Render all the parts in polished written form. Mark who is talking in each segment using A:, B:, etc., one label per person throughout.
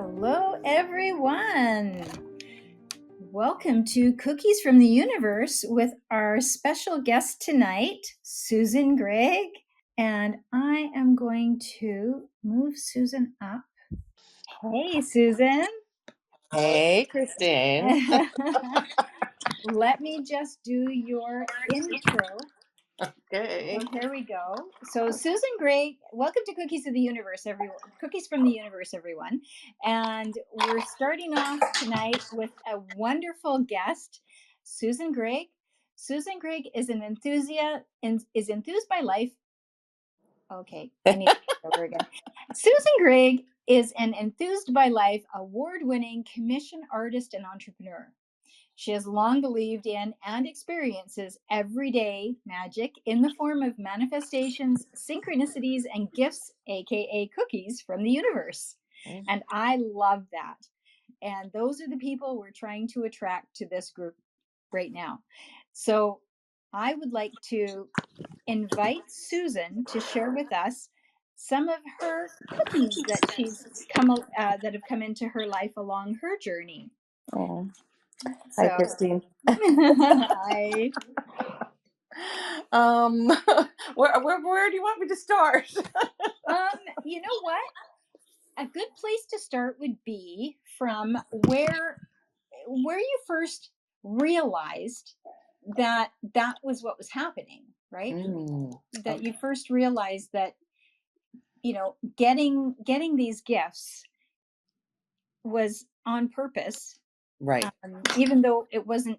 A: Hello, everyone. Welcome to Cookies from the Universe with our special guest tonight, Susan Greig. And I am going to move Susan up. Hey, Susan.
B: Hey, Christine.
A: Let me just do your intro.
B: Okay.
A: So here we go. So Susan Greig, welcome to Cookies of the Universe, everyone. Cookies from the Universe, everyone. And we're starting off tonight with a wonderful guest, Susan Greig. Susan Greig is an enthusiast and is enthused by life. Okay, I need to start over again. Susan Greig is an enthused by life, award-winning commission artist and entrepreneur. She has long believed in and experiences everyday magic in the form of manifestations, synchronicities, and gifts, aka cookies from the universe. And I love that. And those are the people we're trying to attract to this group right now. So I would like to invite Susan to share with us some of her cookies that that have come into her life along her journey.
B: Oh, hi,
A: So
B: Christine.
A: I
B: Um, where do you want me to start?
A: you know what? A good place to start would be from where you first realized that that was what was happening, right? That you first realized that, getting these gifts was on purpose,
B: Right,
A: even though it wasn't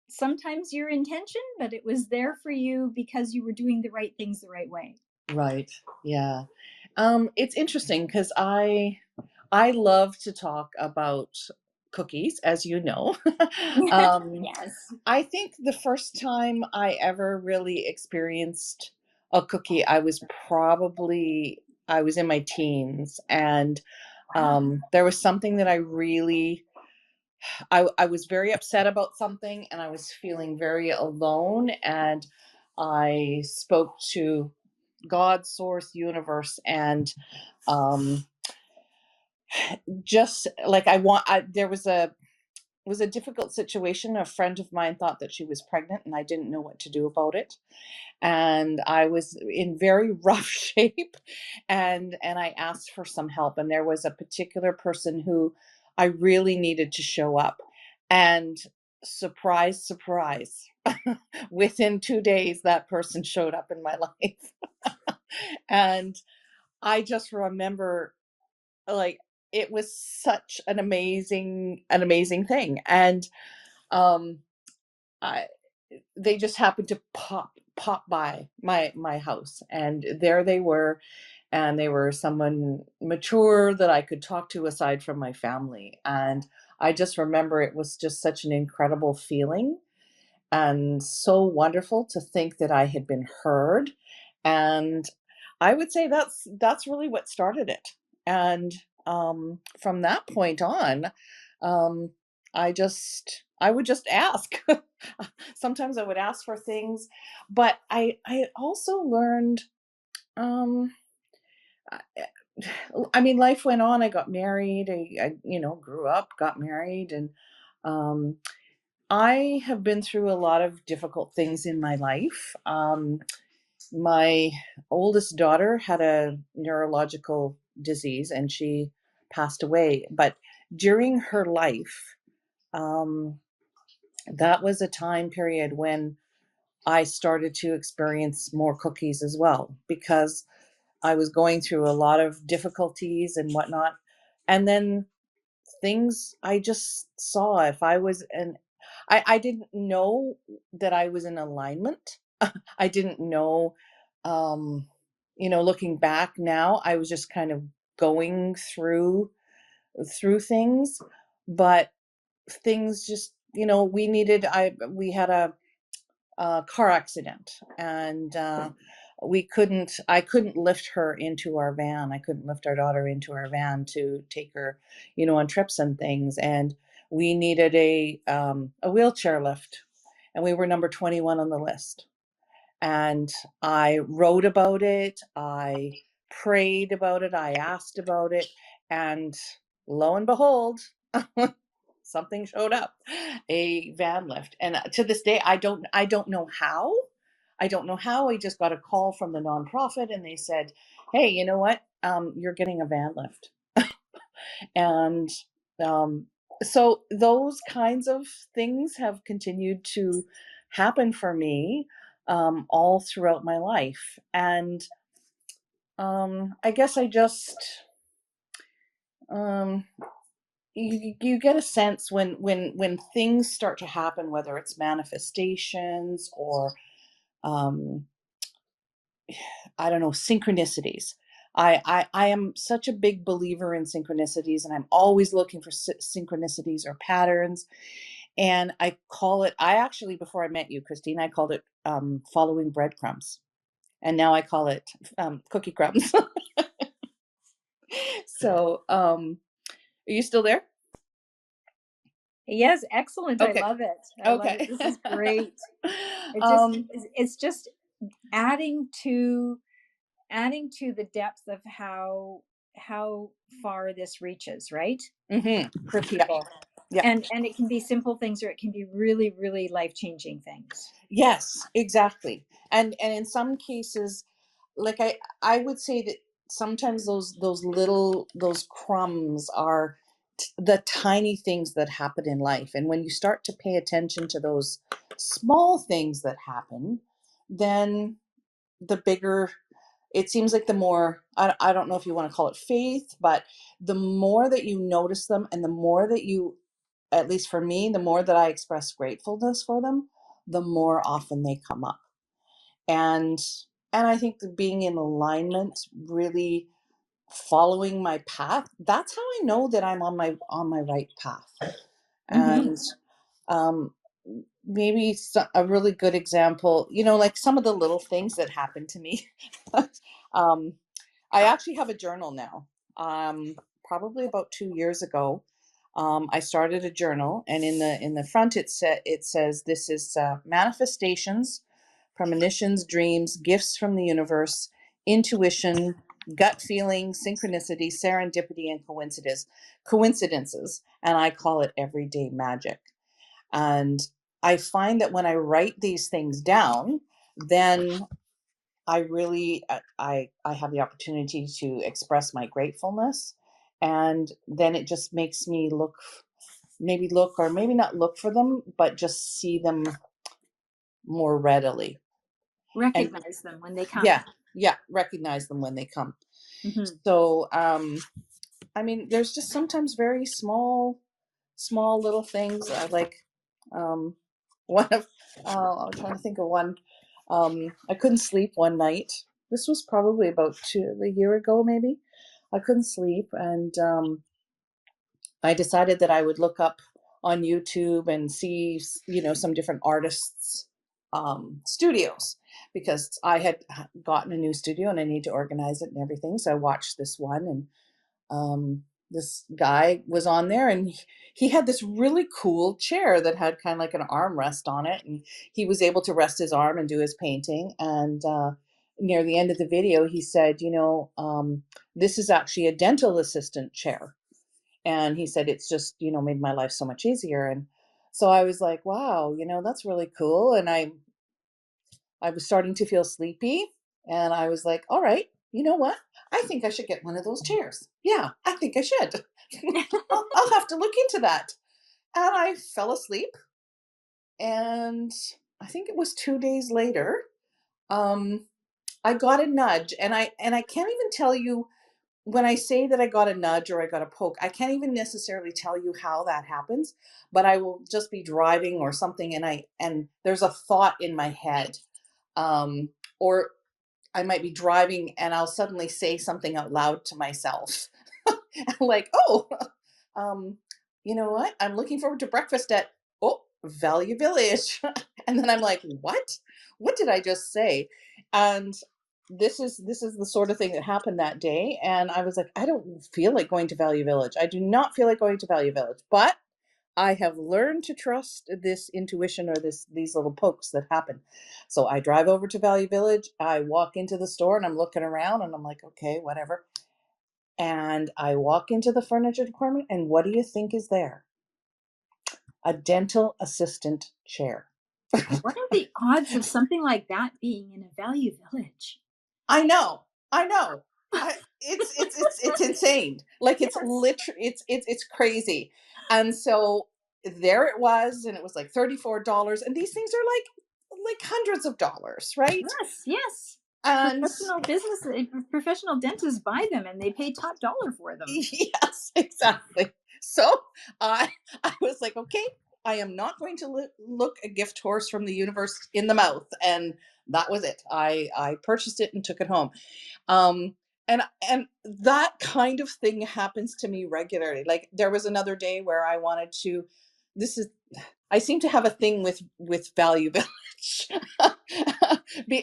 A: sometimes your intention, but it was there for you because you were doing the right things the right way.
B: right, yeah. It's interesting because I love to talk about cookies, as you know.
A: Yes.
B: I think the first time I ever really experienced a cookie, I was in my teens, and there was something that I was very upset about something, and I was feeling very alone, and I spoke to God, Source, Universe, and um, just like there was a difficult situation. A friend of mine thought that she was pregnant, and I didn't know what to do about it. And I was in very rough shape, and I asked for some help. And there was a particular person who I really needed to show up. And surprise, surprise, within 2 days, that person showed up in my life. And I just remember, like, it was such an amazing thing. And um I they just happened to pop by my house, and there they were, and they were someone mature that I could talk to aside from my family. And I just remember it was just such an incredible feeling, and so wonderful to think that I had been heard. And I would say that's really what started it. And from that point on, um, I would just ask. Sometimes I would ask for things, but I also learned. Um, I, I mean, life went on. I got married. I grew up, got married, and um, I have been through a lot of difficult things in my life. My oldest daughter had a neurological disease, and she passed away. But during her life, um, that was a time period when I started to experience more cookies as well, because I was going through a lot of difficulties and whatnot. And then things I just saw, if I was an I didn't know that I was in alignment. I didn't know, um, looking back now, I was just kind of going through things. But things just, we had a car accident, and I couldn't lift her into our van. I couldn't lift our daughter into our van to take her, on trips and things. And we needed a wheelchair lift, and we were number 21 on the list. And I wrote about it, I prayed about it, I asked about it, and lo and behold, something showed up, a van lift. And to this day, I don't know how. I don't know how. I just got a call from the nonprofit and they said, hey, you know what? You're getting a van lift. And um, so those kinds of things have continued to happen for me all throughout my life. And I guess I just um, you get a sense when things start to happen, whether it's manifestations or um, I don't know, synchronicities. I am such a big believer in synchronicities, and I'm always looking for synchronicities or patterns. And I call it, I actually, before I met you, Christine, I called it following breadcrumbs. And now I call it cookie crumbs. So, are you still there?
A: Yes, excellent. I
B: Okay.
A: love it. I love it.
B: Okay.
A: This is great. It just
B: um,
A: it's just adding to the depth of how far this reaches, right? For
B: yeah.
A: people.
B: Yeah.
A: And it can be simple things or it can be really, really life-changing things.
B: Yes, exactly. And in some cases, like I would say that sometimes those little those crumbs are the tiny things that happen in life. And when you start to pay attention to those small things that happen, then the bigger it seems like the more I don't know if you want to call it faith, but the more that you notice them and the more that you, at least for me, the more that I express gratefulness for them, the more often they come up. And I think that being in alignment, really following my path, that's how I know that I'm on my right path.
A: Mm-hmm.
B: And um maybe a really good example, like some of the little things that happened to me. um I actually have a journal now. Probably about 2 years ago, I started a journal, and in the front it says this is manifestations, premonitions, dreams, gifts from the universe, intuition, gut feeling, synchronicity, serendipity, and coincidences, and I call it everyday magic. And I find that when I write these things down, then I really I have the opportunity to express my gratefulness, and then it just makes me look or maybe not look for them, but just see them more readily. And
A: Recognize them when they come.
B: yeah, yeah, recognize them when they come.
A: Mm-hmm.
B: So I mean, there's just sometimes very small little things. Like one of I'm trying to think of one. I couldn't sleep one night. This was probably about a year ago, maybe. I couldn't sleep, and I decided that I would look up on YouTube and see, some different artists' studios, because I had gotten a new studio and I need to organize it and everything. So I watched this one, and this guy was on there, and he had this really cool chair that had kind of like an armrest on it, and he was able to rest his arm and do his painting. And near the end of the video, he said, this is actually a dental assistant chair. And he said it's just, made my life so much easier. And so I was like, wow, that's really cool. And I was starting to feel sleepy, and I was like, all right, you know what? I think I should get one of those chairs. Yeah, I think I should. I'll have to look into that. And I fell asleep. And I think it was 2 days later, um, I got a nudge. And I can't even tell you, when I say that I got a nudge or I got a poke, I can't even necessarily tell you how that happens, but I will just be driving or something, and there's a thought in my head. Or I might be driving and I'll suddenly say something out loud to myself. Like, oh, um, you know what? I'm looking forward to breakfast at, Value Village. And then I'm like, what? What did I just say? And this is the sort of thing that happened that day. And I was like, I don't feel like going to Value Village. I do not feel like going to Value Village. But I have learned to trust this intuition, or these little pokes that happen. So I drive over to Value Village. I walk into the store and I'm looking around and I'm like, okay, whatever. And I walk into the furniture department, and what do you think is there? A dental assistant chair.
A: What are the odds of something like that being in a value village?
B: I know. I know. It's insane. Like it's
A: Yes.
B: literally it's crazy. And so there it was, and it was like $34, and these things are like hundreds of dollars, right?
A: Yes, yes.
B: And
A: Professional business, professional dentists buy them and they pay top dollar for them.
B: yes, exactly. So I I was like, okay, I am not going to look a gift horse from the universe in the mouth, and that was it. I purchased it and took it home. Um, and that kind of thing happens to me regularly. Like there was another day where I wanted to. This is I seem to have a thing with Value Village,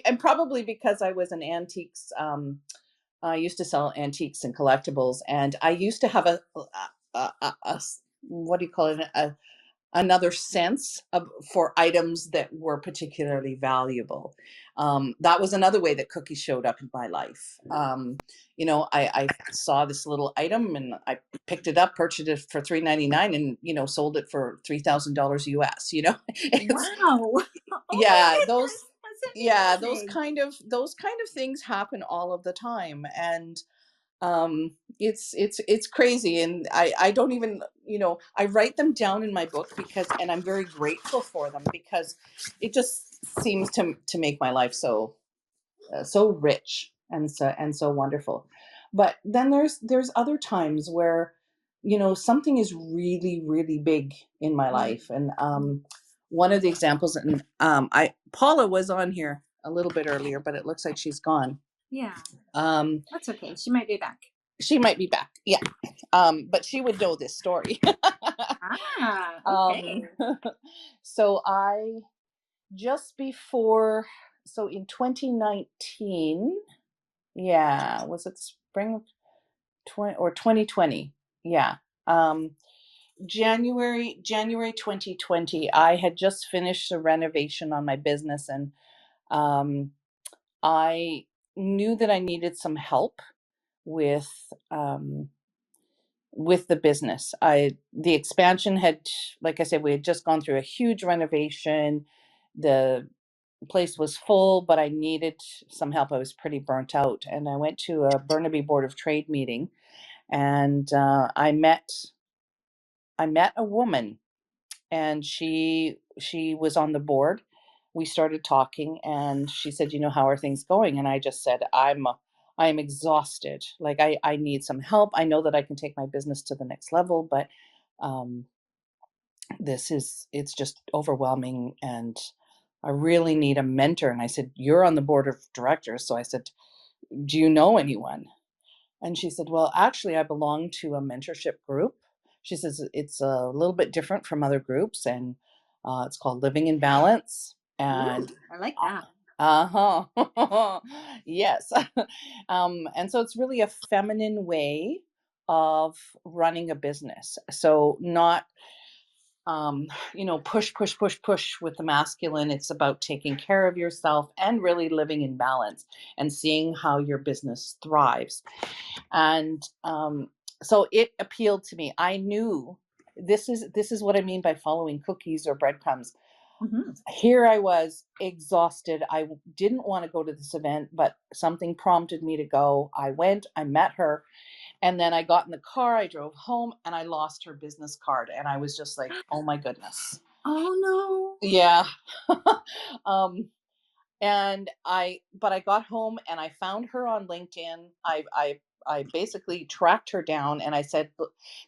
B: and probably because I was an antiques. I used to sell antiques and collectibles, and I used to have what do you call it? Another sense of for items that were particularly valuable. That was another way that cookies showed up in my life. I saw this little item and I picked it up, purchased it for $3.99, and sold it for $3,000 US. It's
A: Wow. Oh my
B: yeah,
A: goodness. That's
B: those
A: amazing.
B: kind of things happen all of the time, and it's crazy, and I don't even I write them down in my book because and I'm very grateful for them because it just seems to make my life so rich and so wonderful. But then there's other times where something is really really big in my
A: Mm,
B: life, and one of the examples, and I Paula was on here a little bit earlier, but it looks like she's gone.
A: yeah,
B: um
A: that's okay. She might be back.
B: she might be back, yeah. But she would know this story.
A: Ah,
B: um
A: okay.
B: so I just before so in 2019, yeah, was it spring of 20 or 2020? Yeah. um January 2020, I had just finished a renovation on my business, and um I knew that I needed some help with um the business. The expansion had, like I said, we had just gone through a huge renovation. The place was full, but I needed some help. I was pretty burnt out, and I went to a Burnaby Board of Trade meeting, and I met a woman, and she was on the board. We started talking, and she said, how are things going? And I just said, I am exhausted. Like I need some help. I know that I can take my business to the next level, but um it's just overwhelming, and I really need a mentor. And I said, you're on the board of directors. So I said, do you know anyone? And she said, well, actually, I belong to a mentorship group. She says it's a little bit different from other groups, and it's called Living in Balance. And
A: Ooh, I like that.
B: uh-huh. Yes. And so it's really a feminine way of running a business. So not push, push, push, push with the masculine. It's about taking care of yourself and really living in balance and seeing how your business thrives. And so it appealed to me. I knew this is what I mean by following cookies or breadcrumbs.
A: Hmm.
B: Here I was exhausted. I didn't want to go to this event, but something prompted me to go. I went, I met her, and then I got in the car, I drove home, and I lost her business card. And I was just like, oh my goodness.
A: Oh no.
B: Yeah. um, but I got home and I found her on LinkedIn. I basically tracked her down, and I said,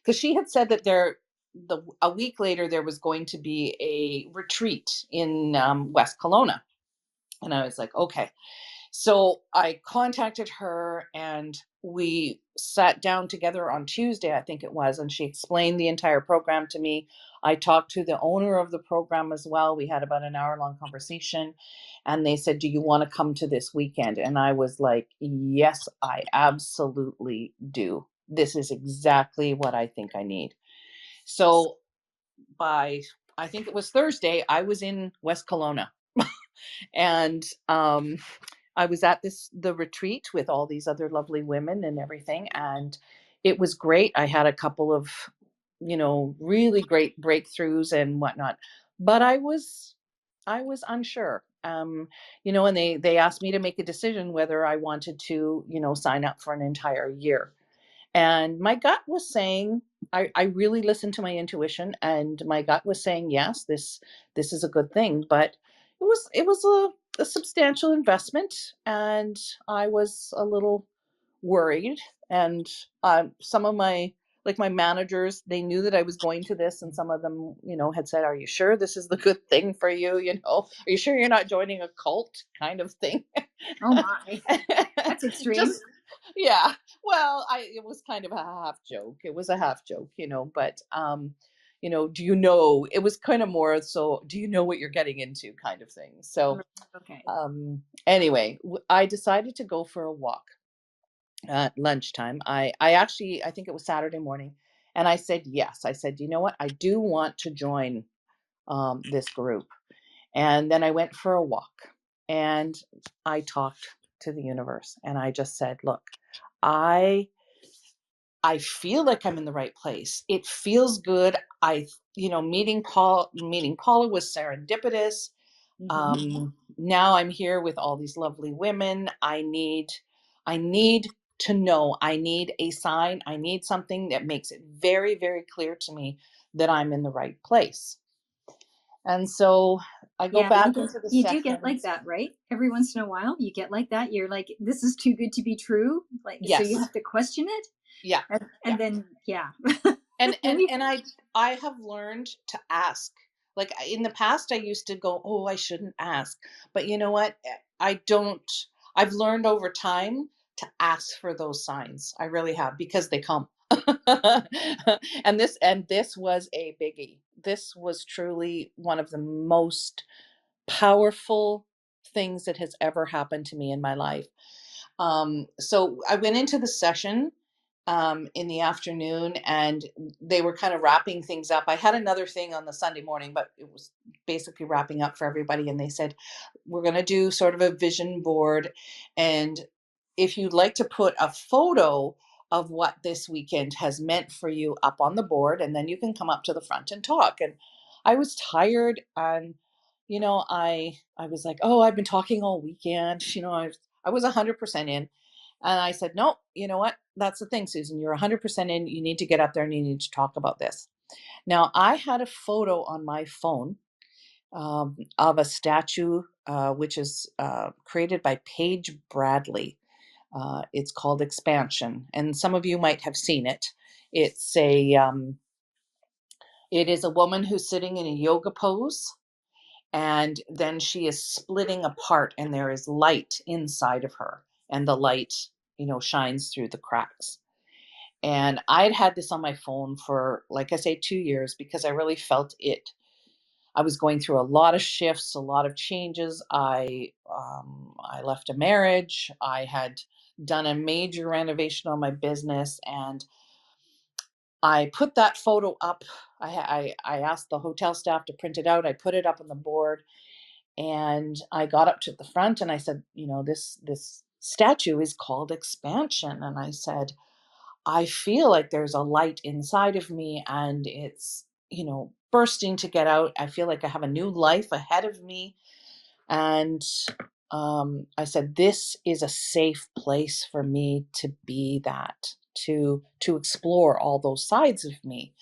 B: because she had said that a week later there was going to be a retreat in West Kelowna, and I was like, okay. So I contacted her, and we sat down together on Tuesday, I think it was, and she explained the entire program to me. I talked to the owner of the program as well. We had about an hour long conversation, and they said, do you want to come to this weekend? And I was like, yes, I absolutely do. This is exactly what I think I need. So by, I think it was Thursday, I was in West Kelowna. And I was at the retreat with all these other lovely women and everything, and it was great. I had a couple of, really great breakthroughs and whatnot. But I was unsure. And they asked me to make a decision whether I wanted to, sign up for an entire year. And my gut was saying, I really listened to my intuition, and my gut was saying, yes, this is a good thing. But it was a substantial investment, and I was a little worried. And some of my managers, they knew that I was going to this, and some of them, had said, "Are you sure this is the good thing for you? Are you sure you're not joining a cult kind of thing?"
A: Oh my, that's extreme.
B: Just yeah. Well, I it was kind of a half joke. It was a half joke, but do you know, it was kind of more so, do you know what you're getting into kind of thing. So,
A: Right. Okay.
B: anyway, I decided to go for a walk at lunchtime. I think it was Saturday morning, and I said yes. I said, "You know what? I do want to join this group." And then I went for a walk, and I talked to the universe, and I just said, "Look, I I feel like I'm in the right place. It feels good. Meeting Paula was serendipitous.
A: Hmm.
B: Now I'm here with all these lovely women. I need to know. I need a sign. I need something that makes it very, very clear to me that I'm in the right place." And so I go
A: Yeah,
B: back into the
A: you do get like
B: sessions.
A: that, right? Every once in a while, you get like that. You're like, this is too good to be true. Like, so you
B: Yes.
A: have to question it,
B: Yeah.
A: and
B: Yeah.
A: then yeah,
B: And
A: then
B: and
A: you,
B: and I have learned to ask. Like, in the past, I used to go, "Oh, I shouldn't ask." But you know what? I don't. I've learned over time to ask for those signs. I really have, because they come. And this was a biggie. This was truly one of the most powerful things that has ever happened to me in my life. So I went into the session in the afternoon, and they were kind of wrapping things up. I had another thing on the Sunday morning, but it was basically wrapping up for everybody. And they said, "We're going to do sort of a vision board. And if you'd like to put a photo of what this weekend has meant for you up on the board, and then you can come up to the front and talk." And I was tired, and I was like, "Oh, I've been talking all weekend." I was 100% in. And I said, "No, you know what? That's the thing, Susan. You're 100% in. You need to get up there and you need to talk about this." Now, I had a photo on my phone of a statue, which is created by Paige Bradley. It's called Expansion, and some of you might have seen it. It's it is a woman who's sitting in a yoga pose, and then she is splitting apart, and there is light inside of her, and the light, shines through the cracks. And I'd had this on my phone for, like I say, 2 years, because I really felt it. I was going through a lot of shifts, a lot of changes. I left a marriage. I had done a major renovation on my business, and I put that photo up. I asked the hotel staff to print it out. I put it up on the board, and I got up to the front, and I said, this statue is called Expansion. And I said, "I feel like there's a light inside of me, and it's, bursting to get out. I feel like I have a new life ahead of me." And I said, "This is a safe place for me to be, to explore all those sides of me."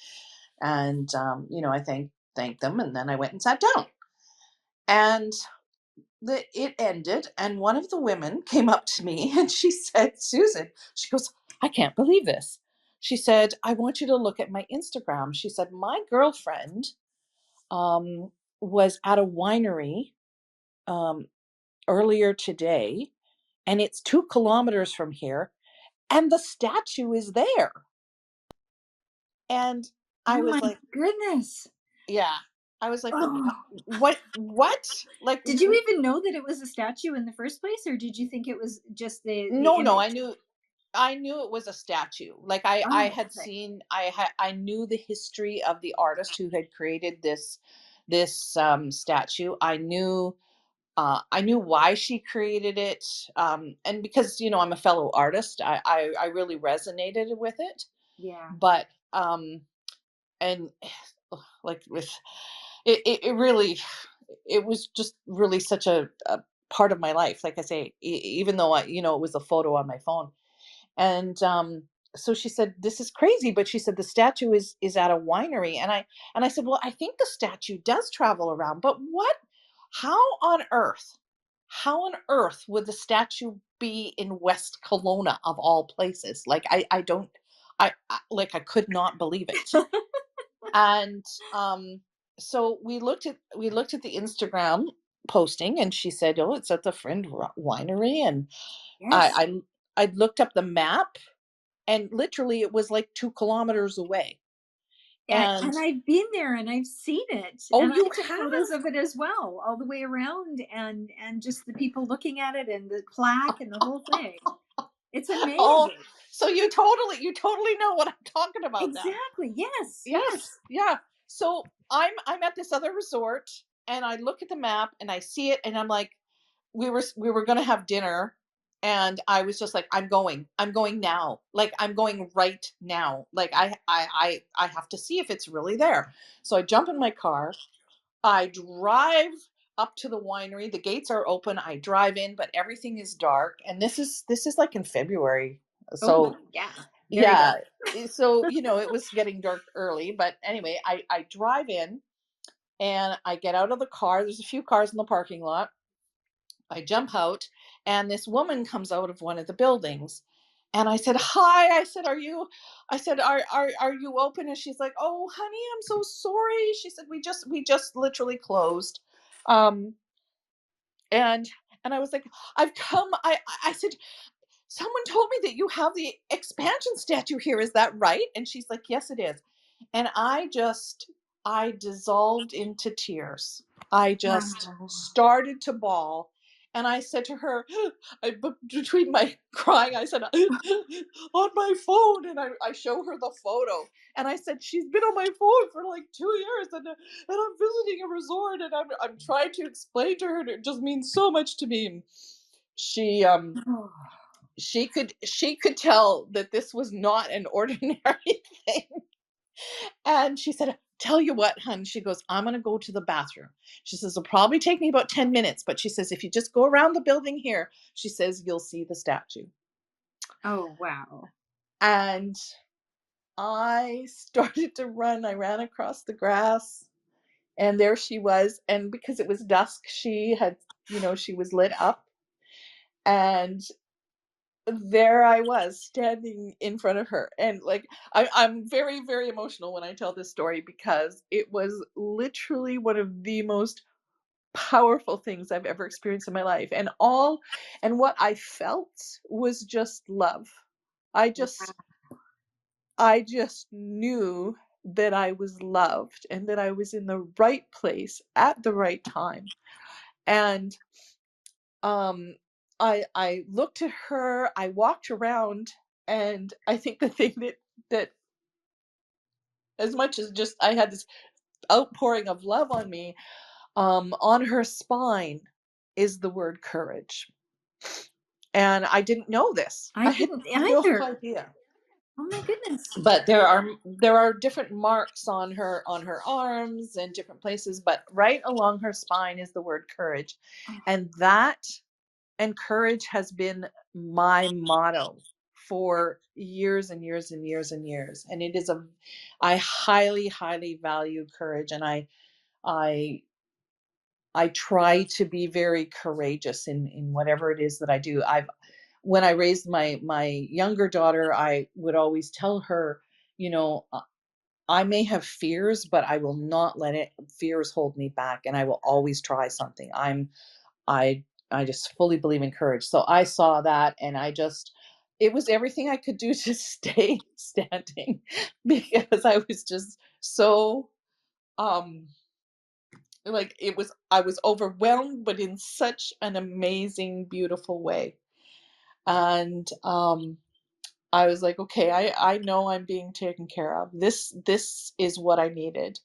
B: And I thanked them, and then I went and sat down. And it ended, and one of the women came up to me and she said, "Susan," she goes, "I can't believe this." She said, "I want you to look at my Instagram." She said, "My girlfriend um, was at a winery um, earlier today, and it's 2 kilometers from here, and the statue is there." And I
A: oh my
B: was like,
A: goodness.
B: yeah. I was like,
A: Oh,
B: what? Like,
A: did you even know that it was a statue in the first place, or did you think it was just the
B: no, no,
A: image?
B: I knew it was a statue. Like, I
A: Oh,
B: had
A: okay.
B: seen, I knew the history of the artist who had created this statue. I knew I knew why she created it, and because I'm a fellow artist, I really resonated with it.
A: Yeah.
B: But and like with it really, it was just really such a part of my life. Like I say, even though it was a photo on my phone, and so she said, "This is crazy," but she said the statue is at a winery, and I said, "Well, I think the statue does travel around, but what? How on earth? How on earth would the statue be in West Kelowna of all places? Like I don't, like I could not believe it." And so we looked at the Instagram posting, and she said, "Oh, it's at the Friend Winery," and
A: Yes.
B: I I looked up the map, and literally it was like 2 kilometers away.
A: And
B: And
A: I've been there and I've seen it,
B: oh,
A: and I
B: you
A: took
B: have?
A: photos of it as well, all the way around, and just the people looking at it and the plaque and the whole thing. It's
B: Oh,
A: amazing.
B: so you totally know what I'm talking about then.
A: Exactly. Yes,
B: Yes,
A: yes.
B: yeah. So I'm at this other resort, and I look at the map and I see it, and I'm like, we were gonna have dinner, and I was just like, I'm going now, like I'm going right now, like I have to see if it's really there. So I jump in my car, I drive up to the winery. The gates are open. I drive in, but everything is dark. And this is like in February.
A: Oh,
B: So
A: yeah. Very
B: yeah.
A: dark.
B: So it was getting dark early. But anyway, I drive in, and I get out of the car. There's a few cars in the parking lot. I jump out, and this woman comes out of one of the buildings. And I said, "Hi." I said, "Are you open?" And she's like, "Oh, honey, I'm so sorry." She said, "We just literally closed." Um, and and I was like, "I've come." I said, "Someone told me that you have the expansion statue here. Is that right?" And she's like, "Yes, it is." And I dissolved into tears. I just
A: Wow.
B: started to bawl. And I said to her, between my crying, I said, "On my phone." And I show her the photo. And I said, "She's been on my phone for like 2 years. And I'm visiting a resort. And I'm trying to explain to her. And it just means so much to me." And she,
A: Oh,
B: she could tell that this was not an ordinary thing. And she said, "Tell you what, hun," she goes, "I'm going to go to the bathroom." She says, "It'll probably take me about 10 minutes, but she says, if you just go around the building here," she says, "you'll see the statue."
A: oh, wow.
B: And I started to run. I ran across the grass, and there she was. And because it was dusk, she was lit up. And there I was standing in front of her. And like, I'm very, very emotional when I tell this story, because it was literally one of the most powerful things I've ever experienced in my life. And what I felt was just love. I just
A: Wow.
B: I just knew that I was loved, and that I was in the right place at the right time. And um I looked at her, I walked around, and I think the thing that as much as just I had this outpouring of love on me, on her spine is the word courage. And I didn't know this.
A: I
B: I had
A: didn't
B: no
A: either.
B: idea.
A: Oh my goodness.
B: But there are different marks on her arms and different places, but right along her spine is the word courage. And that and courage has been my motto for years and years and years and years. And I highly, highly value courage. And I I try to be very courageous in whatever it is that I do. When I raised my younger daughter, I would always tell her, you know, I may have fears, but I will not let fears hold me back, and I will always try something. I I just fully believe in courage. So I saw that, and it was everything I could do to stay standing, because I was just so um like, I was overwhelmed, but in such an amazing, beautiful way. And I was like, "Okay, I know I'm being taken care of. This is what I needed."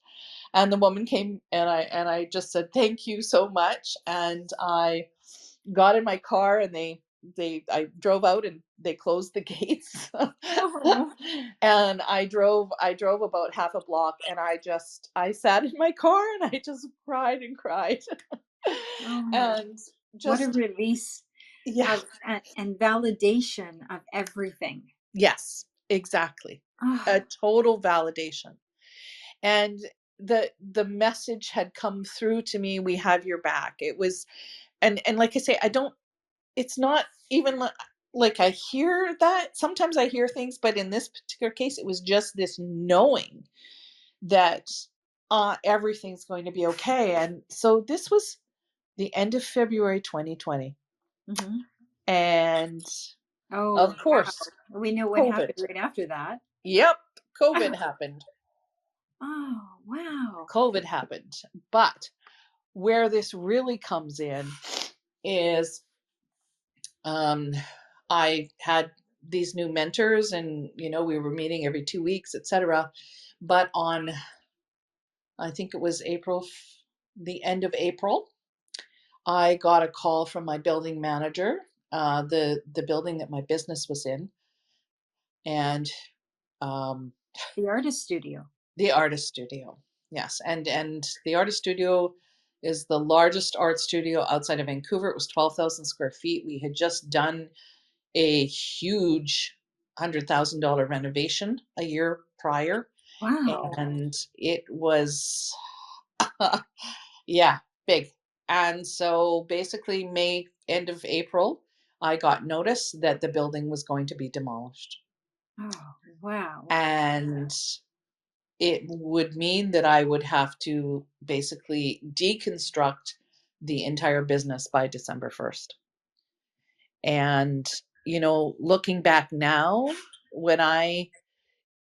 B: And the woman came, and I just said, "Thank you so much." And I got in my car, and I drove out, and they closed the gates.
A: Oh,
B: And I drove about half a block, and I sat in my car, and I just cried and cried.
A: oh,
B: And
A: what a
B: just,
A: release
B: yeah,
A: of and validation of everything.
B: yes, exactly. A
A: Oh,
B: total validation. And the message had come through to me, "We have your back." It was, and like I say, I don't, it's not even like I hear that. Sometimes I hear things, but in this particular case, it was just this knowing that everything's going to be okay. And so this was the end of February 2020.
A: mhm.
B: And
A: Oh,
B: of
A: wow.
B: course,
A: We know what
B: COVID.
A: happened right after that.
B: Yep, COVID
A: Oh,
B: happened.
A: oh, wow.
B: COVID happened. But where this really comes in is, um, I had these new mentors, and we were meeting every 2 weeks, etc. But on, I think it was the end of April, I got a call from my building manager, the building that my business was in, and um,
A: The artist studio.
B: the artist studio. Yes, and the artist studio is the largest art studio outside of Vancouver. It was 12,000 square feet. We had just done a huge $100,000 renovation a year prior,
A: Wow.
B: and it was, yeah, big. And so basically, end of April, I got notice that the building was going to be demolished.
A: Oh, wow.
B: And it would mean that I would have to basically deconstruct the entire business by December 1st. And, looking back now, when I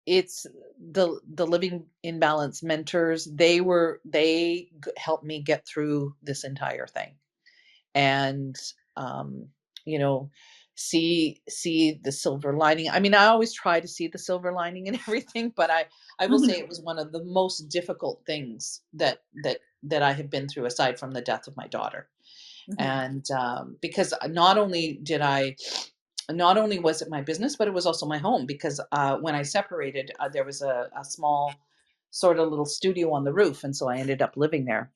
B: it's the living in balance mentors, helped me get through this entire thing. And um you know see the silver lining. I mean, I always try to see the silver lining in everything, but I will say
A: Mhm,
B: it was one of the most difficult things that I have been through, aside from the death of my daughter.
A: mhm.
B: And because not only was it my business, but it was also my home, because when I separated, there was a small sort of little studio on the roof, and so I ended up living there.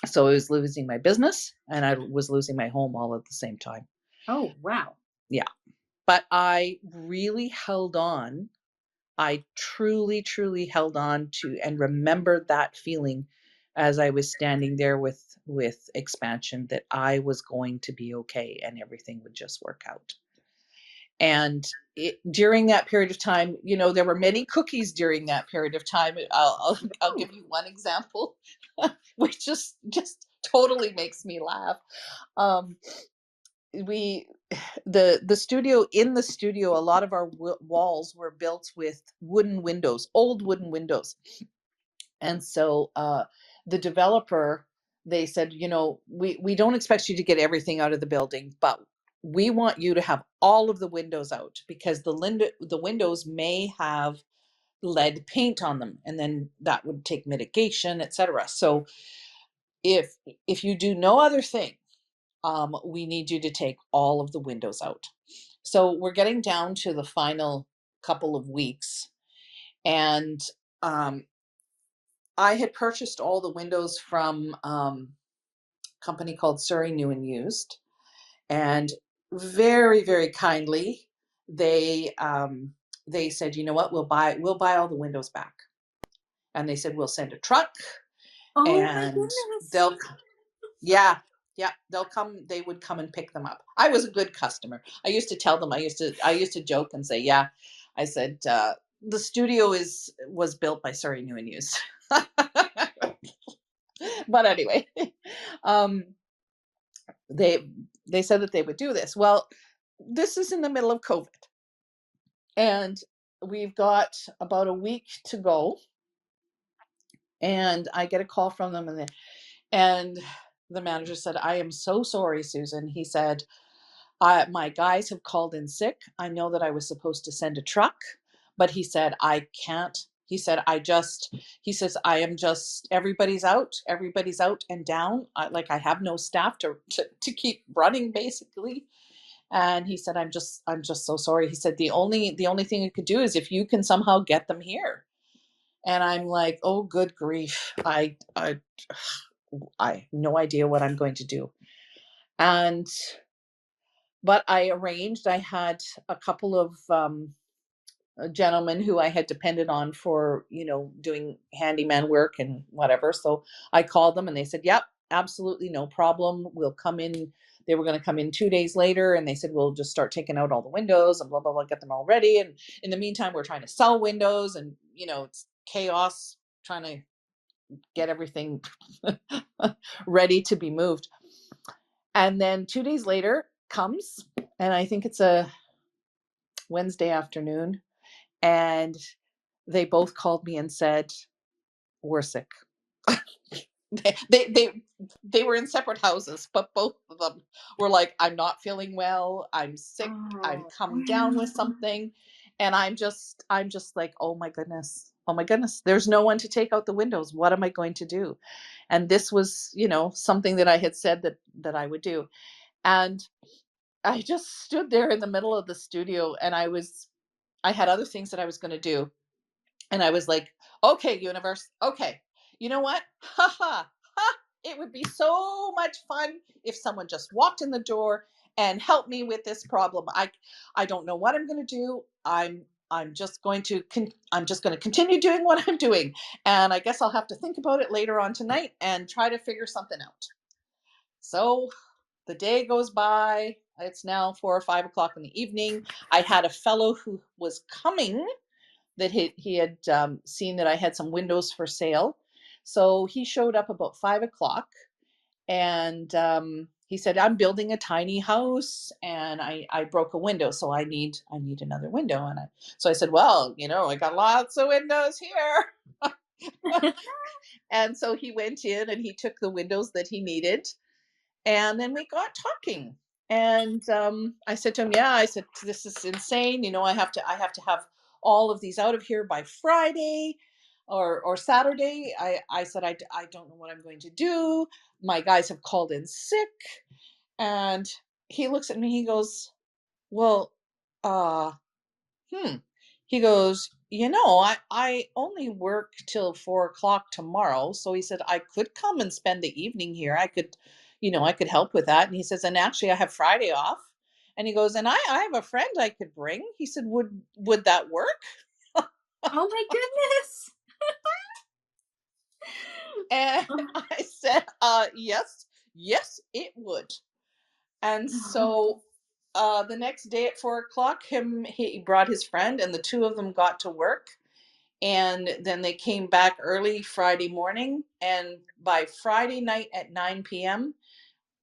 B: So I was losing my business, and I was losing my home all at the same time.
A: Oh, wow.
B: Yeah. But I really held on. I truly, truly held on to and remembered that feeling as I was standing there with expansion, that I was going to be okay and everything would just work out. And during that period of time, there were many cookies during that period of time. I'll
A: Oh,
B: give you one example, which just totally makes me laugh. Um, we the studio, a lot of our walls were built with wooden windows, old wooden windows. And so the developer, they said, we don't expect you to get everything out of the building, but we want you to have all of the windows out, because the windows may have lead paint on them, and then that would take mitigation, etc. So if if you do no other thing, we need you to take all of the windows out. So we're getting down to the final couple of weeks, and um, I had purchased all the windows from a company called Surrey New and Used, and very, very kindly, they said, "You know what? We'll buy all the windows back." And they said, "We'll send a truck,
A: oh my
B: and
A: goodness.
B: they'll yeah, yeah, they would come and pick them up." I was a good customer. I used to tell them, I used to joke and say, "Yeah," I said, "The studio was built by Surrey New and Used." But anyway, um, they they said that they would do this. Well, this is in the middle of COVID, and we've got about a week to go, and I get a call from them, and the manager said, "I am so sorry, Susan." He said, my guys have called in sick. I know that I was supposed to send a truck, but he said, "I can't He says, I am just, everybody's out and down. I have no staff to keep running basically. And he said, I'm just so sorry. He said, the only thing you could do is if you can somehow get them here. And I'm like, oh, good grief. I have no idea what I'm going to do. And, but I had a couple of, gentlemen who I had depended on for, doing handyman work and whatever. So I called them and they said, yep, absolutely no problem. We'll come in. They were going to come in 2 days later and they said, we'll just start taking out all the windows and blah, blah, blah, get them all ready. And in the meantime, we're trying to sell windows and, it's chaos trying to get everything ready to be moved. And then 2 days later comes, and I think it's a Wednesday afternoon, and they both called me and said, we're sick. they, they they they were in separate houses, but both of them were like, I'm not feeling well, I'm sick, I'm
A: Oh,
B: come down with something. And I'm just like, oh my goodness, oh my goodness, there's no one to take out the windows. What am I going to do? And this was, something that I had said that I would do. And I just stood there in the middle of the studio, and I had other things that I was going to do. And I was like, okay, universe, okay, you know what? Ha ha ha. It would be so much fun if someone just walked in the door and helped me with this problem. I don't know what I'm going to do. I'm just going to I'm just going to continue doing what I'm doing. And I guess I'll have to think about it later on tonight and try to figure something out. So the day goes by. It's now 4 or 5 o'clock in the evening. I had a fellow who was coming that he had seen that I had some windows for sale. So he showed up about 5 o'clock, and he said, I'm building a tiny house and I broke a window. So I need another window. So I said, well, I got lots of windows here. And so he went in and he took the windows that he needed. And then we got talking. And I said to him, yeah, I said, this is insane. I have to have all of these out of here by Friday or Saturday. I said, I don't know what I'm going to do. My guys have called in sick. And he looks at me, he goes, well, uh, hmm. He goes, I only work till 4 o'clock tomorrow. So he said, I could come and spend the evening here. I could help with that. And he says, and actually I have Friday off. And he goes, and I have a friend I could bring. He said, would that work?
A: oh my goodness.
B: And
A: Oh,
B: I said, yes, it would. And
A: oh,
B: so the next day at 4 o'clock, he brought his friend and the two of them got to work. And then they came back early Friday morning. And by Friday night at 9 p.m.,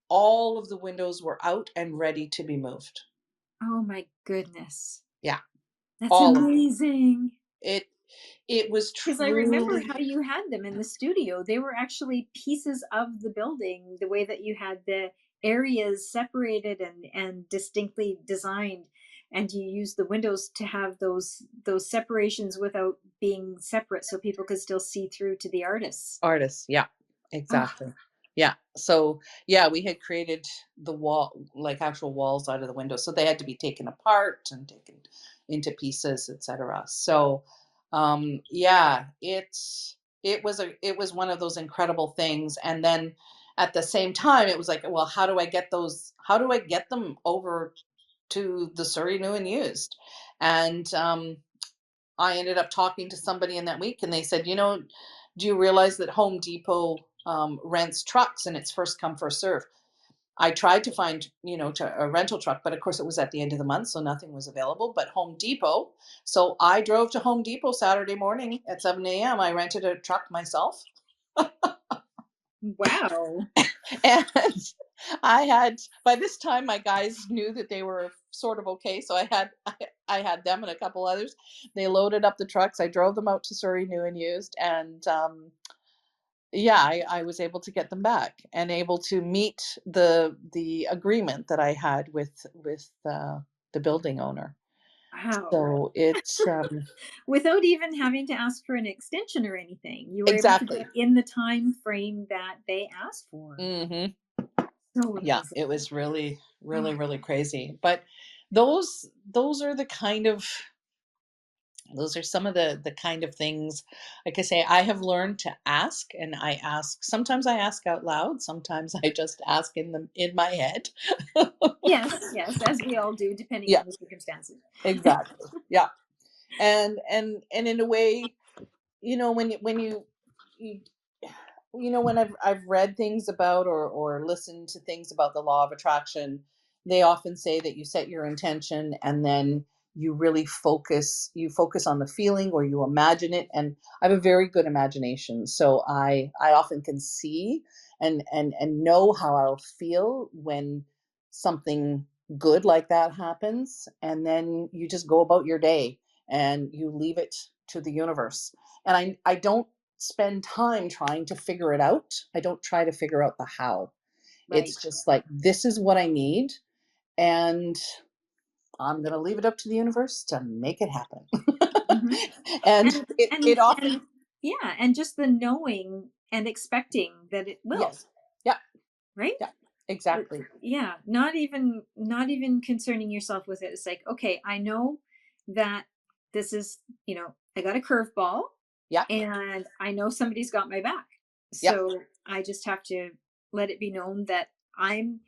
B: all of the windows were out and ready to be moved.
A: oh my goodness.
B: Yeah,
A: That's
B: all of them.
A: amazing.
B: It it was
A: Because I remember
B: truly
A: how you had them in the studio. They were actually pieces of the building, the way that you had the areas separated and distinctly designed, and you used the windows to have those separations without being separate, so people could still see through to the artists.
B: artists. Yeah,
A: Oh,
B: exactly. Yeah. So yeah, we had created the wall, like actual walls out of the windows. So they had to be taken apart and taken into pieces, etc. So yeah, it was one of those incredible things. And then at the same time, it was like, well, how do I get them over to the Surrey new and used? And I ended up talking to somebody in that week, and they said, do you realize that Home Depot rents trucks and it's first come, first serve? I tried to find, a rental truck, but of course it was at the end of the month, so nothing was available. But Home Depot, so I drove to Home Depot Saturday morning at 7 a.m. I rented a truck myself,
A: wow.
B: and I had by this time my guys knew that they were sort of okay, so I had them and a couple others. They loaded up the trucks. I drove them out to Surrey new and used, and yeah, I was able to get them back and able to meet the agreement that I had with the building owner.
A: Wow.
B: So it's
A: Without even having to ask for an extension or anything. You were able to
B: exactly.
A: get in the time frame that they asked for.
B: Hmm.
A: So
B: Yeah,
A: amazing.
B: it was really, really,
A: Oh,
B: really crazy. But those are the kind of those are some of the kind of things, like I say, I have learned to ask, and I ask, sometimes I ask out loud, sometimes I just ask in my head.
A: yes, yes, as we all do, depending
B: Yeah,
A: on the circumstances.
B: exactly. Yeah. And in a way, you when I've read things about, or listened to things about the law of attraction, they often say that you set your intention, and then you focus on the feeling, or you imagine it. And I have a very good imagination, so I often can see and know how I'll feel when something good like that happens, and then you just go about your day and you leave it to the universe. And I don't spend time trying to figure it out. I don't try to figure out the how. It's
A: Right.
B: just like, this is what I need, and I'm going to leave it up to the universe to make it happen.
A: Mhm.
B: And
A: And
B: it
A: and
B: often,
A: yeah, and just the knowing and expecting that it will,
B: yes. Yeah,
A: right?
B: yeah,
A: It,
B: exactly.
A: yeah, not even concerning yourself with it. It's like, okay, I know that this is, I got a curveball
B: Yeah,
A: and I know somebody's got my back.
B: yeah,
A: So I just have to let it be known that I'm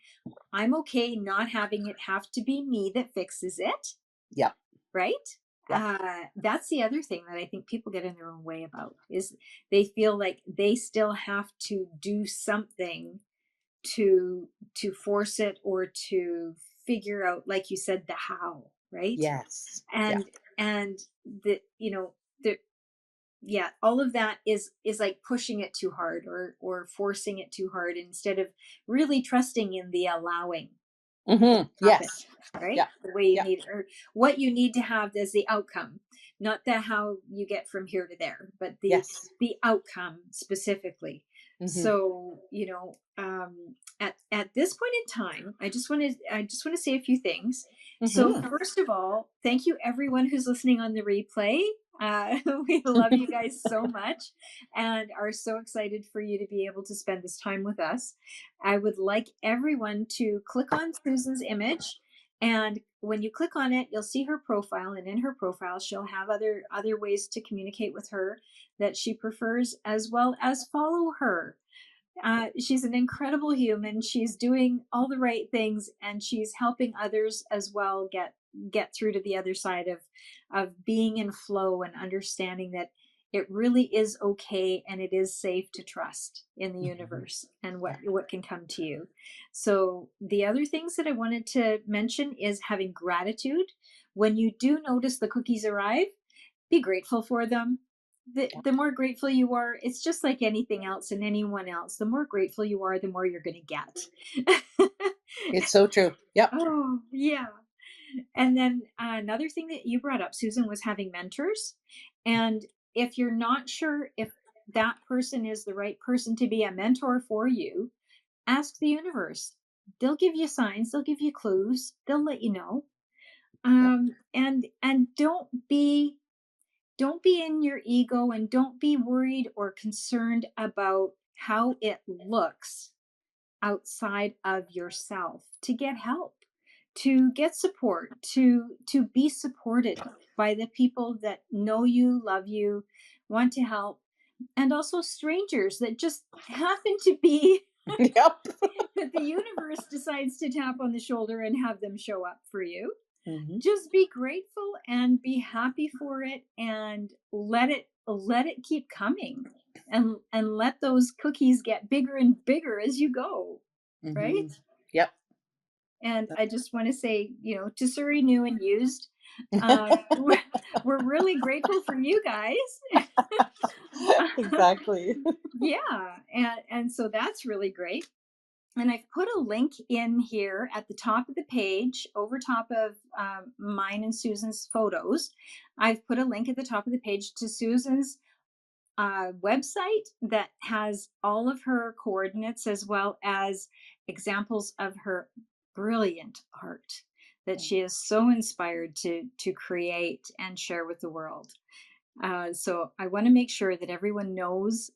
A: okay not having it have to be me that fixes it,
B: yeah,
A: right?
B: yeah.
A: That's the other thing that I think people get in their own way about is they feel like they still have to do something to to force it or to figure out, like you said, the how, right?
B: Yes. Yeah.
A: And the the yeah, all of that is like pushing it too hard or forcing it too hard instead of really trusting in the allowing
B: Hmm.
A: happen,
B: Yes.
A: right?
B: Yeah.
A: The way you
B: Yeah.
A: need or what you need to have as the outcome, not the how you get from here to there, but
B: Yes.
A: the outcome specifically.
B: Hmm.
A: So, at this point in time, I just want to say a few things. So,
B: Hmm.
A: first of all, thank you everyone who's listening on the replay. We love you guys so much and are so excited for you to be able to spend this time with us. I would like everyone to click on Susan's image. And when you click on it, you'll see her profile. And in her profile, she'll have other ways to communicate with her that she prefers, as well as follow her. She's an incredible human. She's doing all the right things, and she's helping others as well get through to the other side of being in flow and understanding that it really is okay and it is safe to trust in the
B: Hmm.
A: universe and
B: Yeah.
A: what can come to you. So the other things that I wanted to mention is having gratitude. When you do notice the cookies arrive, be grateful for them.
B: Yeah.
A: The more grateful you are, it's just like anything else and anyone else. The more grateful you are, the more you're going to get.
B: It's so true. Yep.
A: Oh, yeah. And then another thing that you brought up, Susan, was having mentors. And if you're not sure if that person is the right person to be a mentor for you, ask the universe. They'll give you signs, they'll give you clues, they'll let you know.
B: Yep.
A: And don't be in your ego and don't be worried or concerned about how it looks outside of yourself to get help, to get support, to be supported by the people that know you, love you, want to help, and also strangers that just happen to be
B: Yep.
A: that the universe decides to tap on the shoulder and have them show up for you.
B: Hmm.
A: Just be grateful and be happy for it and let it keep coming and let those cookies get bigger and bigger as you go, right?
B: Hmm. Yep.
A: And I just want to say, to Surrey new and used, we're really grateful for you guys.
B: Exactly.
A: Yeah, and so that's really great. And I've put a link in here at the top of the page, over top of mine and Susan's photos. I've put a link at the top of the page to Susan's website that has all of her coordinates as well as examples of her brilliant art that she is so inspired to create and share with the world. So I want to make sure that everyone knows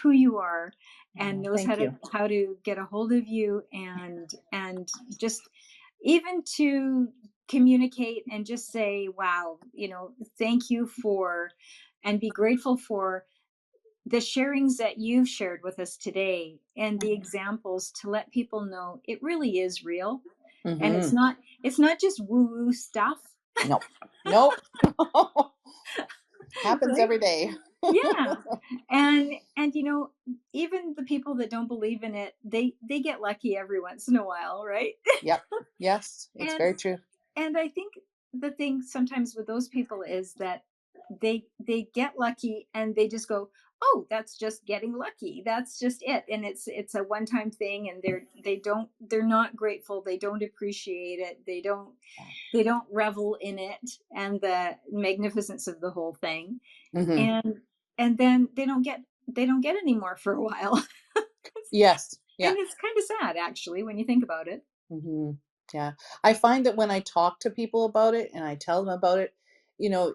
A: who you are, and
B: Oh,
A: knows
B: thank you.
A: how to get a hold of you, and just even to communicate and just say, wow, thank you for, and be grateful for the sharings that you've shared with us today, and the
B: Mhm.
A: examples to let people know it really is real, and it's
B: Mhm.
A: not just woo woo stuff.
B: Nope. Nope. Happens
A: Right.
B: every day.
A: Yeah. And even the people that don't believe in it, they get lucky every once in a while, right?
B: Yep. Yes, it's
A: and
B: very true.
A: and I think the thing sometimes with those people is that they get lucky and they just go, oh, that's just getting lucky, that's just it, and it's a one time thing, and they're not grateful, they don't appreciate it, they don't revel in it and the magnificence of the whole thing,
B: Mhm.
A: and then they don't get any more for a while.
B: Yes.
A: And
B: Yeah.
A: it's kind of sad actually when you think about it.
B: Mhm. Yeah. I find that when I talk to people about it and I tell them about it, you know,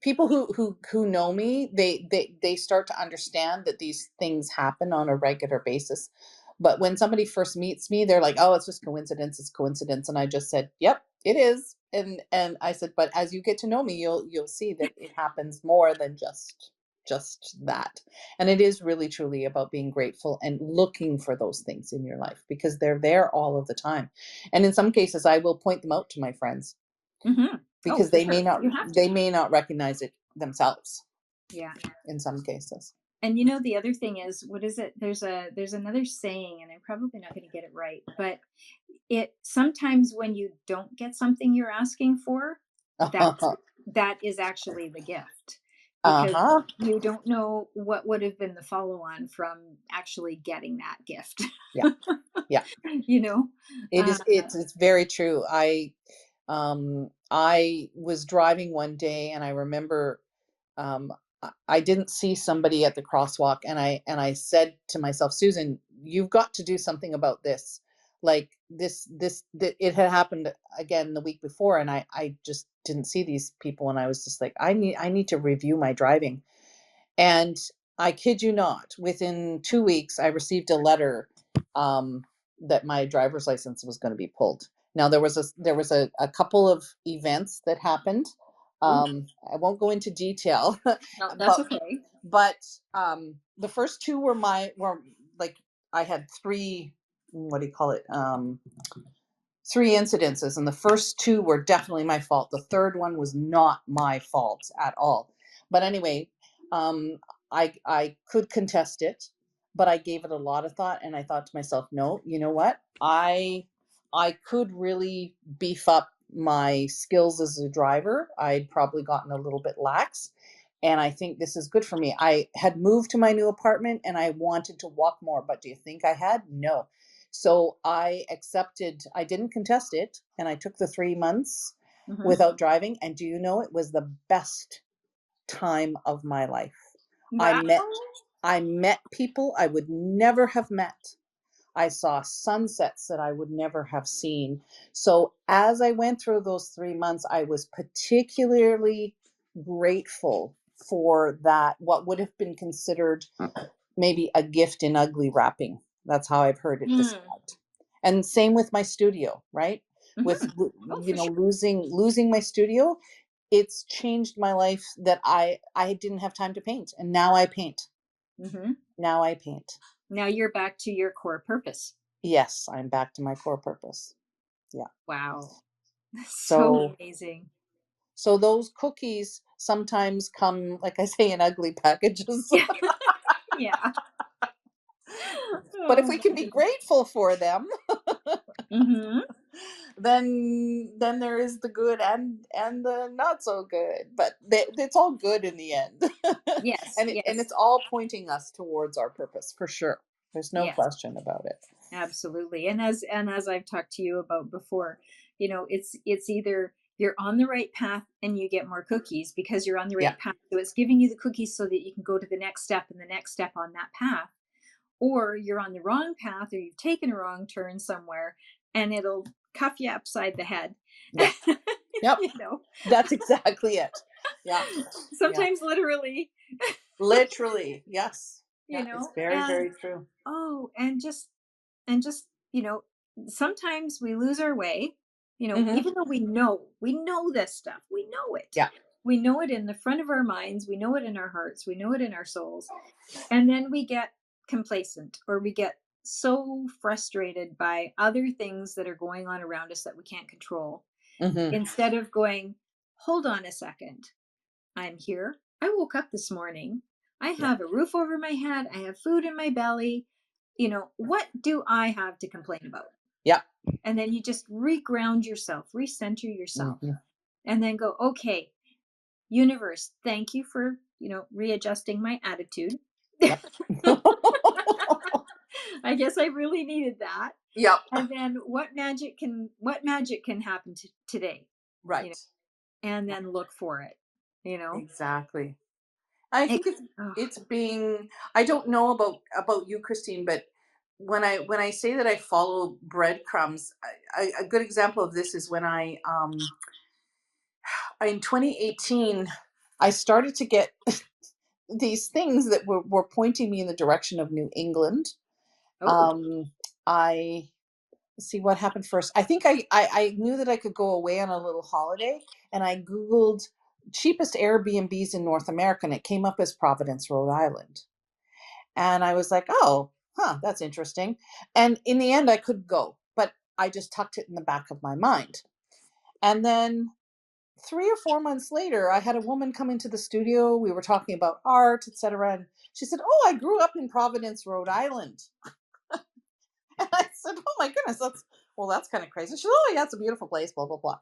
B: people who know me, they start to understand that these things happen on a regular basis. But when somebody first meets me, they're like, "Oh, it's just coincidence, it's coincidence." And I just said, "Yep, it is." And I said, "But as you get to know me, you'll see that it happens more than just that." And it is really truly about being grateful and looking for those things in your life because they're there all of the time. And in some cases, I will point them out to my friends
A: Hmm. Oh,
B: because
A: for sure, you have to.
B: they may not recognize it themselves
A: Yeah.
B: in some cases.
A: And the other thing is, what is it? There's another saying, and I'm probably not going to get it right, but it sometimes when you don't get something you're asking for, that's that is actually the gift, because
B: Uh-huh.
A: you don't know what would have been the follow on from actually getting that gift.
B: Yeah. Yeah.
A: you know,
B: It
A: uh,
B: is it's very true. I was driving one day and I remember I didn't see somebody at the crosswalk and I said to myself, Susan, you've got to do something about this. Like it had happened again the week before and I just didn't see these people and I was just like I need to review my driving. And I kid you not, within 2 weeks, I received a letter that my driver's license was going to be pulled. Now there was a couple of events that happened.
A: ooh,
B: I won't go into detail,
A: no, that's
B: but
A: okay.
B: but the first two were like I had three. What do you call it? Three incidences, and the first two were definitely my fault. The third one was not my fault at all. But anyway, um, I could contest it, but I gave it a lot of thought, and I thought to myself, no, you know what? I could really beef up my skills as a driver. I'd probably gotten a little bit lax. And I think this is good for me. I had moved to my new apartment and I wanted to walk more, but do you think I had? No. So I accepted, I didn't contest it, and I took the 3 months
A: Hmm.
B: without driving. And do you know, it was the best time of my life. I
A: Wow.
B: met I met people I would never have met. I saw sunsets that I would never have seen. So as I went through those 3 months, I was particularly grateful for that, what would have been considered maybe a gift in ugly wrapping. That's how I've heard it
A: Mm.
B: described. And same with my studio, right? With
A: Hmm. Oh, for sure.
B: losing my studio, it's changed my life that I didn't have time to paint, and now I paint.
A: Hmm.
B: Now I paint.
A: Now you're back to your core purpose.
B: Yes, I'm back to my core purpose. Yeah.
A: Wow. So
B: So
A: amazing.
B: so those cookies sometimes come, like I say, in ugly packages.
A: Yeah. Yeah.
B: But if
A: Oh
B: we
A: my
B: can be
A: goodness.
B: grateful for them,
A: Hmm.
B: then there is the good and the not so good, but it's all good in the end.
A: Yes,
B: And
A: yes,
B: it's all pointing us towards our purpose for sure. There's no
A: yes,
B: question about it.
A: absolutely. And as I've talked to you about before, it's either you're on the right path and you get more cookies because you're on the
B: Yeah.
A: right path. So it's giving you the cookies so that you can go to the next step and the next step on that path. Or you're on the wrong path or you've taken a wrong turn somewhere, and it'll cuff you upside the head.
B: Yep. Yep.
A: You know,
B: That's exactly it. Yeah. Yeah.
A: sometimes literally,
B: Literally. Yes.
A: you
B: Yeah. It's
A: know,
B: very,
A: and
B: very true.
A: oh, and just, sometimes we lose our way,
B: Hmm.
A: even though we know this stuff, we know it.
B: Yeah.
A: We know it in the front of our minds, we know it in our hearts, we know it in our souls. And then we get complacent, or we get so frustrated by other things that are going on around us that we can't control.
B: Hmm.
A: Instead of going, hold on a second, I'm here. I woke up this morning. I
B: Yeah.
A: have a roof over my head. I have food in my belly. What do I have to complain about?
B: Yeah.
A: And then you just reground yourself, recenter yourself,
B: Hmm.
A: and then go, okay, universe, thank you for, readjusting my attitude.
B: Yep.
A: I guess I really needed that.
B: Yep.
A: And then what magic can happen today, you know,
B: Right.
A: and then look for it, you know.
B: Exactly. I
A: It,
B: think it's
A: oh,
B: it's being I don't know about you, Christine, but when I say that I follow breadcrumbs, a good example of this is when in 2018 I started to get these things that were pointing me in the direction of New England.
A: oh,
B: Um, I see what happened first. I think I knew that I could go away on a little holiday, and I Googled cheapest Airbnbs in North America, and it came up as Providence, Rhode Island. And I was like, oh, huh, that's interesting. And in the end, I could go, but I just tucked it in the back of my mind. And then 3 or 4 months later, I had a woman come into the studio. We were talking about art, etc. And she said, oh, I grew up in Providence, Rhode Island. And I said, oh my goodness, that's kind of crazy. She said, oh yeah, it's a beautiful place, blah, blah, blah.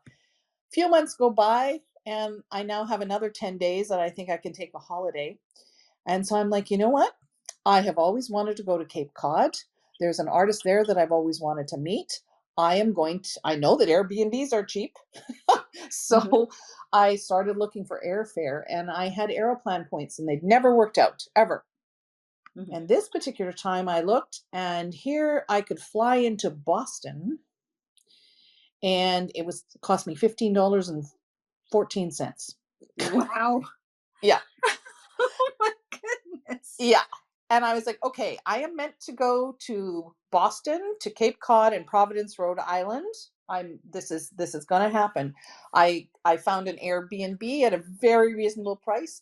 B: Few months go by, and I now have another 10 days that I think I can take a holiday. And so I'm like, you know what? I have always wanted to go to Cape Cod. There's an artist there that I've always wanted to meet. I know that Airbnbs are cheap.
A: mhm,
B: So I started looking for airfare, and I had Aeroplan points and they'd never worked out ever.
A: mhm.
B: And this particular time I looked, and here I could fly into Boston, and cost me $15.14.
A: Wow.
B: Yeah.
A: Oh my goodness.
B: Yeah. And I was like, okay, I am meant to go to Boston, to Cape Cod and Providence, Rhode Island. This is going to happen. I found an Airbnb at a very reasonable price.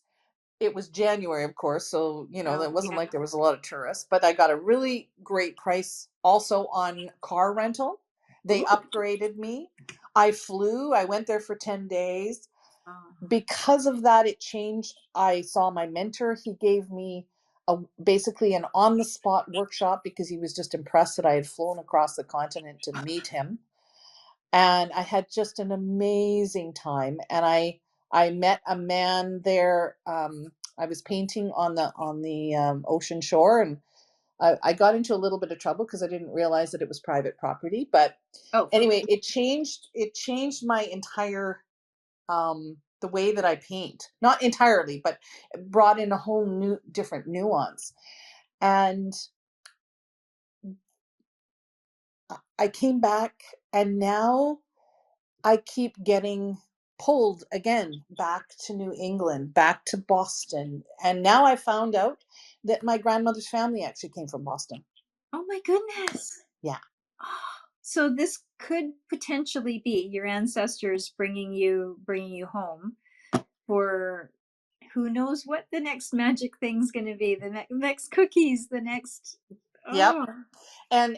B: It was January, of course, so
A: Oh
B: that wasn't
A: yeah.
B: like there was a lot of tourists, but I got a really great price also on car rental. They
A: Ooh.
B: upgraded me. I flew. I went there for 10 days.
A: Oh.
B: Because of that, it changed. I saw my mentor. He gave me basically an on the spot workshop because he was just impressed that I had flown across the continent to meet him. And I had just an amazing time. And I met a man there. I was painting on the ocean shore, and I got into a little bit of trouble because I didn't realize that it was private property. But
A: Oh.
B: anyway, it changed my entire the way that I paint. Not entirely, but brought in a whole new different nuance. And I came back, and now I keep getting pulled again back to New England, back to Boston. And now I found out that my grandmother's family actually came from Boston.
A: Oh my goodness.
B: Yeah.
A: So this could potentially be your ancestors bringing you home for who knows what the next magic thing's going to be, the next cookies, the next.
B: Yep.
A: Oh.
B: And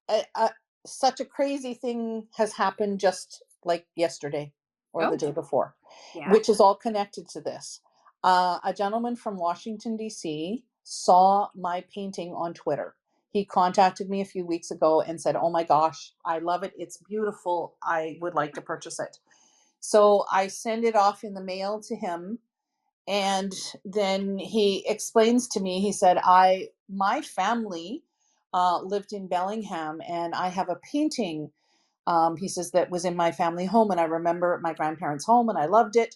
B: uh, uh, such a crazy thing has happened just like yesterday or the
A: Oh,
B: day before,
A: yeah.
B: which is all connected to this. A gentleman from Washington, D.C. saw my painting on Twitter. He contacted me a few weeks ago and said, oh my gosh, I love it, it's beautiful, I would like to purchase it. So I send it off in the mail to him, and then he explains to me, he said, my family lived in Bellingham, and I have a painting, he says, that was in my family home, and I remember my grandparents' home, and I loved it.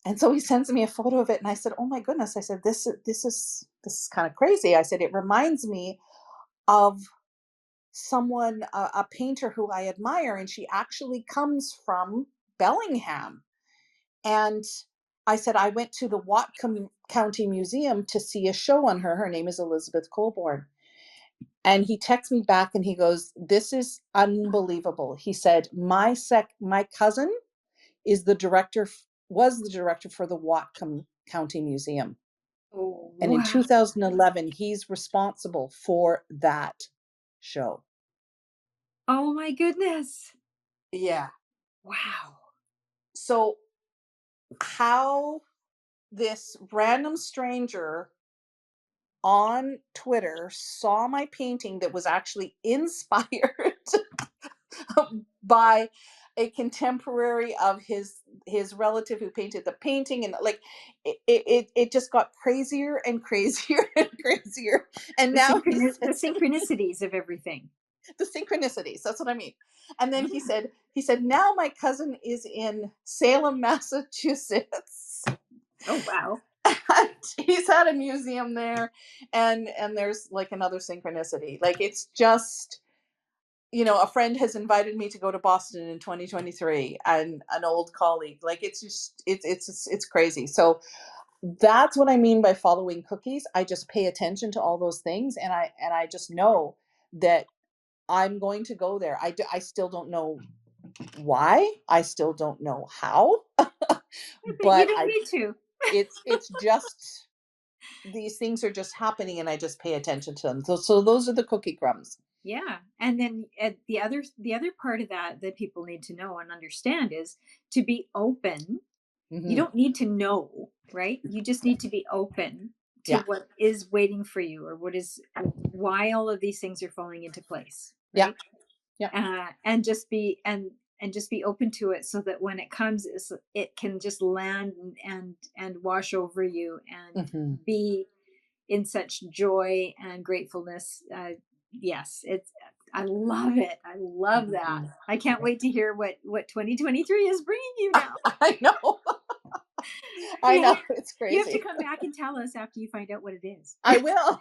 B: And so he sends me a photo of it, and I said, oh my goodness, I said, this is kind of crazy. I said, it reminds me of someone, a painter who I admire, and she actually comes from Bellingham. And I said, I went to the Whatcom County Museum to see a show on her. Her name is Elizabeth Colborne. And he texts me back and he goes, "This is unbelievable." He said, my cousin is the director, was the director for the Whatcom County Museum.
A: Oh,
B: And in
A: wow.
B: 2011, he's responsible for that show.
A: Oh my goodness.
B: Yeah.
A: Wow.
B: So, how this random stranger on Twitter saw my painting that was actually inspired by a contemporary of his relative who painted the painting, and like it just got crazier and crazier and crazier. And now he
A: The
B: said to me,
A: synchronicities of everything.
B: the synchronicities, that's what I mean. And then he
A: Yeah.
B: said, now my cousin is in Salem, Massachusetts.
A: Oh, wow.
B: And he's had a museum there, and there's like another synchronicity. Like, it's just, a friend has invited me to go to Boston in 2023, and an old colleague. Like, it's just, it's crazy. So that's what I mean by following cookies. I just pay attention to all those things, and I just know that I'm going to go there. I still don't know why. I still don't know how,
A: But you
B: but
A: don't
B: I
A: need to.
B: it's just, these things are just happening, and I just pay attention to them. So those are the cookie crumbs.
A: Yeah. And then the other part of that that people need to know and understand is to be open. You
B: Hmm.
A: don't need to know, right? You just need to be open to
B: Yeah.
A: what is waiting for you, or what is why all of these things are falling into place,
B: Yeah.
A: right?
B: Yeah.
A: And just be open to it, so that when it comes, it can just land and wash over you, and
B: Hmm.
A: be in such joy and gratefulness. Yes, it's, I love it. I love that.
B: Hmm.
A: I can't wait to hear what 2023 is bringing you now.
B: I know. I
A: You
B: know. It's
A: you have to
B: crazy.
A: come back and tell us after you find out what it is.
B: I will.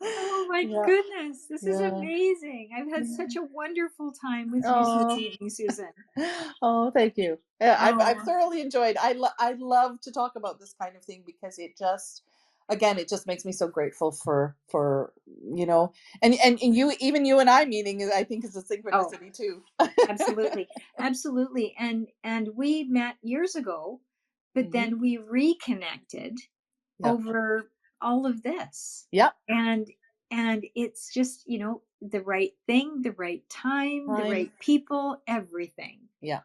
A: Oh my
B: Yeah.
A: goodness, this is
B: Yeah.
A: amazing. I've had
B: Yeah.
A: such a wonderful time with you this
B: Oh.
A: evening, Susan.
B: Oh, thank you. Yeah, I've
A: Oh,
B: thoroughly enjoyed. I love to talk about this kind of thing, because it just, again, it just makes me so grateful for, and you, even you and I meeting, I think, is a
A: oh,
B: synchronicity too.
A: absolutely. Absolutely. And we met years ago, but
B: Hmm.
A: then we reconnected
B: Yep.
A: over all of this.
B: Yep.
A: And it's just, the right thing, the right time, the
B: Time.
A: right people, everything.
B: Yeah.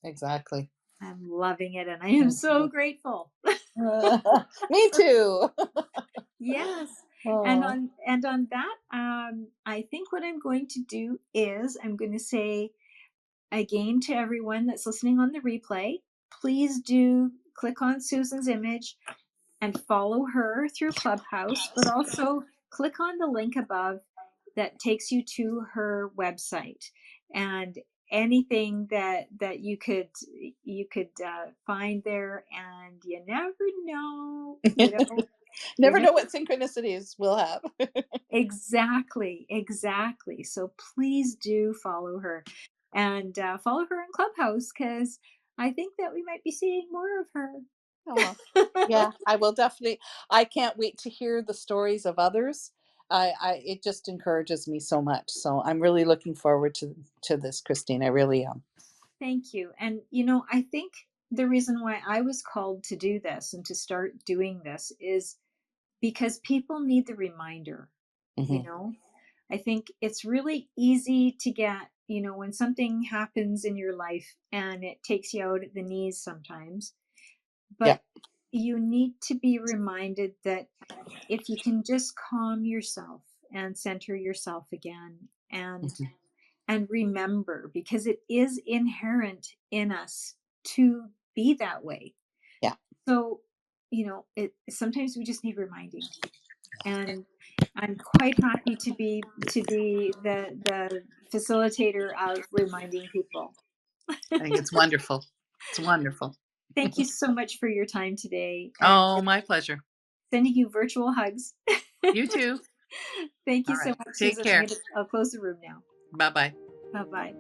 B: Exactly.
A: I'm loving it, and I am so
B: Mhm.
A: grateful.
B: Me too.
A: Yes. And
B: Oh.
A: on that, I think what I'm going to do is I'm going to say again to everyone that's listening on the replay, please do click on Susan's image and follow her through Clubhouse, but also click on the link above that takes you to her website, and anything that you could find there. And you never know, you
B: Never
A: never
B: know what synchronicities we'll have.
A: exactly, exactly. So please do follow her, and follow her in Clubhouse, because I think that we might be seeing more of her.
B: Oh, yeah, I will definitely. I can't wait to hear the stories of others. It just encourages me so much. So I'm really looking forward to this, Christine. I really am.
A: Thank you. And, I think the reason why I was called to do this and to start doing this is because people need the reminder, you
B: Hmm.
A: know? I think it's really easy to get, when something happens in your life and it takes you out at the knees sometimes,
B: Yeah.
A: but you need to be reminded that if you can just calm yourself and center yourself again, and
B: Hmm.
A: remember, because it is inherent in us to be that way.
B: Yeah.
A: So, it sometimes we just need reminding. And I'm quite happy to be the facilitator of reminding people.
B: I think it's wonderful. It's wonderful.
A: Thank you so much for your time today, and
B: Oh, my pleasure.
A: sending you virtual hugs.
B: You too.
A: Thank
B: All
A: you so
B: right.
A: much,
B: Take
A: Susan.
B: care.
A: I'll close the room now.
B: Bye bye.
A: Bye bye.